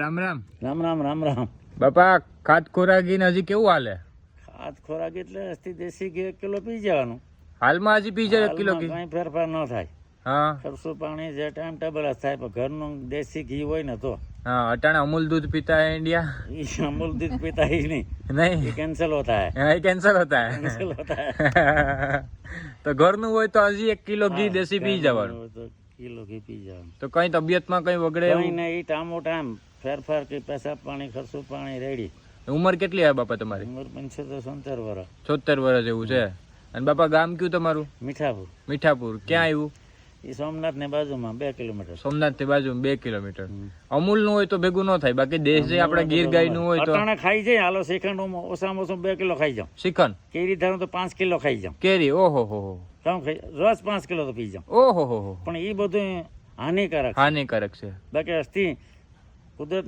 રામ રામ રામ રામ રામ રામ. બાપા ખાત ખોરાકી ને હજી કેવું હાલે? ખાત ખોરાક એટલે અસ્તી દેશી ઘી 1 કિલો પી જવાનું. હાલમાં હજી પી જાય 1 કિલો ઘી? કઈ ફેરફાર ન થાય. હા ખર્ચું પાણી જે ટાઈમ ટેબલ જ થાય, પણ ઘરનું દેશી ઘી હોય ને તો. હા અટાણે અમૂલ दूध पीता है इंडिया ये अमूल दूध पीता ही नहीं, नहीं ये कैंसिल होता है. हाँ, ये कैंसर होता है कैंसिल होता है. તો ઘરનું હોય તો હજી 1 કિલો ઘી हाँ, દેશી પી ઘરનું જવાનું. હોય તો કિલો ઘી પી જવાનું. તો કઈ તબિયતમાં કઈ વગડે કઈ એવું? નહીં, ટામો ટાઈમ ફેરફાર કે પેશાબ પાણી ખર્ચું પાણી રેડી. ઉંમર કેટલી આવે બાપા તમારી? ઉંમર 75-77 વર્ષ. 76 વર્ષ એવું છે. અને બાપા ગામ કયું તમારું? મીઠાપુર. મીઠાપુર. ક્યાં આવ્યું? એ સોમનાથ ને બાજુમાં 2 કિલોમીટર. સોમનાથ થી બાજુ 2 કિલોમીટર. અમૂલ નું હોય તો ભેગું ન થાય, બાકી દેશી આપણે ગીર ગાય નું હોય તો અટાણે ખાઈ જાય. હાલો શ્રીખંડ ઓછામાં ઓછું 2 કિલો ખાઈ જાઉં. શ્રીખંડ કેરી ધારું તો 5 કિલો ખાઈ જાઉં. કેરી ઓહો હો રોજ 5 કિલો તો પી જાઉં. ઓહો હો પણ એ બધું હાનિકારક. હાનિકારક છે. બાકી અસ્તી કુદરત